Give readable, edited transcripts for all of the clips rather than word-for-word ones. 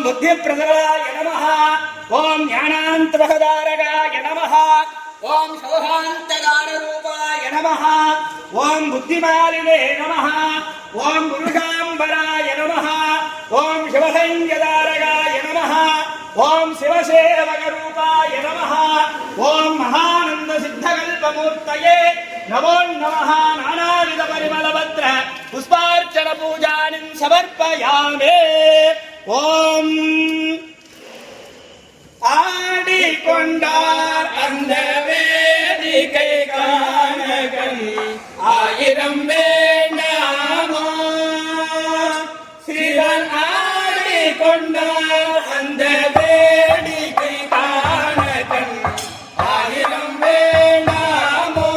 बुद्धि प्रदलाय नमः ओम ज्ञानान्तरहदारकाय नमः ओम शोभान्तदाररूपाय नमः ओम बुद्धिमालिने नमः ओम गुरुशाम्बराय नमः ओम शिवसंज्ञदारकाय नमः ओम शिवसेवकरूपाय नमः ओम महानन्दसिद्धकल्पमूर्तये नमो नमः नानाविधपरिमलपत्र पुष्पार्चन पूजानिं समर्पयामि ओम ஆடிக்கொண்டார் அந்த வேடிக்கை காணகன் ஆயிரம் வேண்டாமோ சிவன் ஆடிக்கொண்டார் அந்த வேடிக்கை காணகன் ஆயிரம் வேண்டாமோ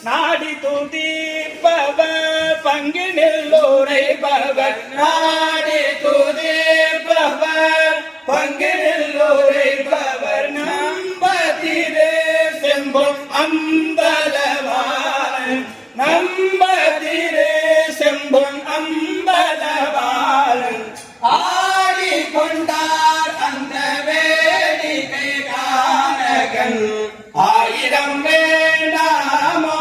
நாடி துதிப்பவர் பங்கினில் உரைப்பவர் நாடி துதிப்பவர் பங்கினில் உரைப்பவர் நம்பதிரே செம்பொன் அம்பலவாளன் நம்பதிரே செம்பொன் அம்பலவாளன் ஆடிக்கொண்டார் அந்த வேடிக்கை காணகன் ஆயிரம் வேண்டாமோ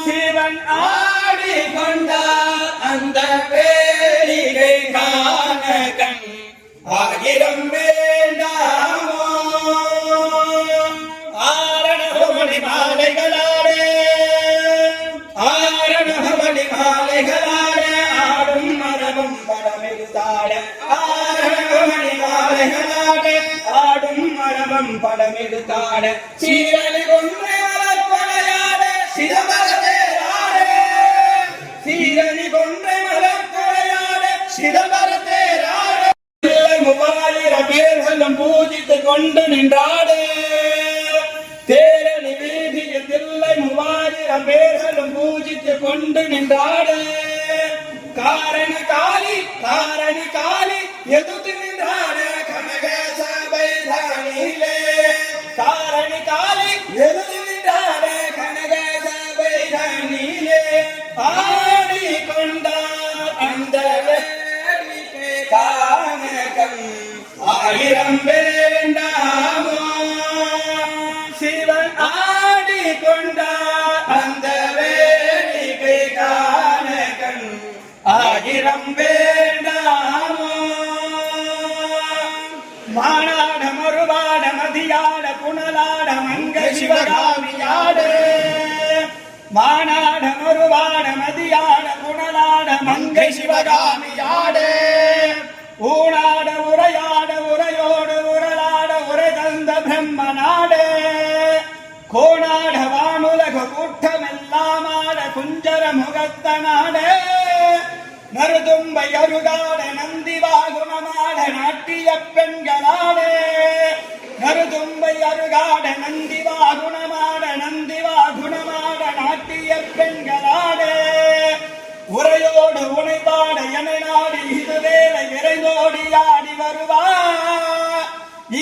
சிவன் ஆடிக்கொண்டார் அந்த வேடிக்கை காணகன் ஆயிரம் வேண்டாமோ ஆரணமணி மாலைகளாடே ஆரணமணி மாலைகளாடே ஆடும் மரபும் படமெடுத்தாட ஆரணமணி மாலைகளாடே ஆடும் மரபும் படமெடுத்தாட சீரலி கொன்றை மலர்கொலையாட சிதம்பரத்தேராடே சீரலி கொன்றை மலர்கொலையாட சிதம்பரத்தேராடே மூவாயிரம் பேர்களும் பூஜித்துக் கொண்டு நின்றாடே தேரணி வீதியில் தில்லை 3000 பேர்களும் பூஜித்துக் கொண்டு நின்றாடே காரணி காளி எதுத்து நின்றாடே கனக சபை தானிலே காரணி காளி எதுத்து நின்றாடே கனக சபை தானிலே ஆடிக்கொண்டார் அந்த வேடிக்கை காணகன் ஆயிரம் வேண்டாமோ சிவன் ஆடிக்கொண்டார் அந்த வேடிக்கை காணகன் ஆயிரம் வேண்டாமோ மானாட மறுவாட மதியாட புனலாட மங்கை சிவகாமியாடு மானாட மறுவாட மதியாட புனலாட மங்கை சிவகாமியாடு ஊனாட உரையாட உரையோடு உரலாட உரை தந்த பிரம்மனாடே கோணாட வானுலக கூட்டமெல்லாமாட குஞ்சர முகத்தனாடே நறுதும்பை அருகாட நந்திவாகுணமாட நாட்டிய பெண்களாடே நறுதும்பை அருகாட நந்திவாகுணமாட நாட்டிய பெண்களாடே உரையோடு உனைபாட என நாடி இதுவேளை விரைந்தோடி ஆடி வருவா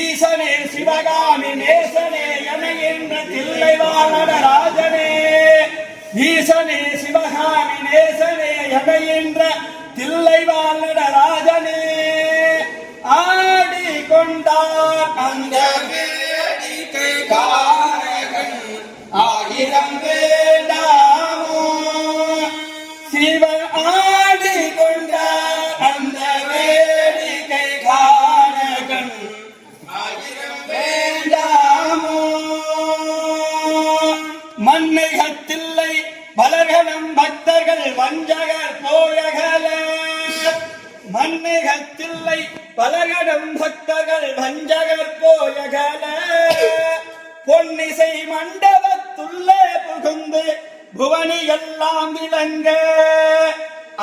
ஈசனே சிவகாமி நேசனே என என்ற தில்லை வாழராஜனே ஈசனே சிவகாமி நேசனே என என்ற தில்லை வாழராஜனே ஆடிக்கொண்டார் அந்த வேடிக்கை காணகன் ஆயிரம் வேண்டாமோ சிவன் ஆடிக்கொண்டார் அந்த வேடிக்கை காணகன் ஆயிரம் வேண்டாமோ மன்னைகத்தில்லை பலர்களும் பக்தர்கள் வஞ்சகர் போயகல மன்னைகத்தில்லை பலர்களும் பக்தர்கள் வஞ்சகர் போயகல பொன்னிசை மண்டபத்துள்ளே புகுந்து புவனி எல்லாம் விளங்க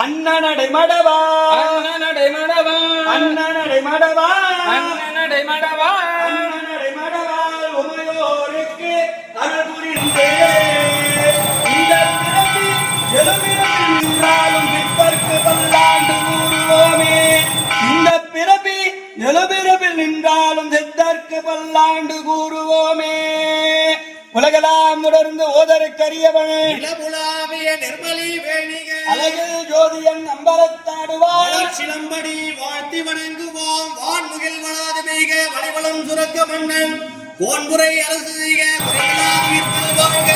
அண்ணனடை மடவா அண்ணனடை மடவா அண்ணனடை மடவா அண்ணனடை மடவா அண்ணனடை மடவா உமையோருக்கு அருள் புரிந்தே இந்த பிறகு எழுபிறப்பில் நின்றாலும் பிற்பர்க்கு பல்லாண்டு கூறுவோமே இந்த பிறவி எழுபிறப்பில் நின்றாலும் சித்தர்க்கு பல்லாண்டு கூறுவோமே உலகெல்லாம் தொடர்ந்து ஓதற்கரியவன் நிர்மலி வேணிக அழகில் ஜோதியன் அம்பலத்தாடுவான் சிலம்படி வாழ்த்தி வணங்குவோம் வான்முகில் வளாது மிக வழிவளம் சுரக்க மன்னன் கோன்முறை அரசு செய்க வாழ்க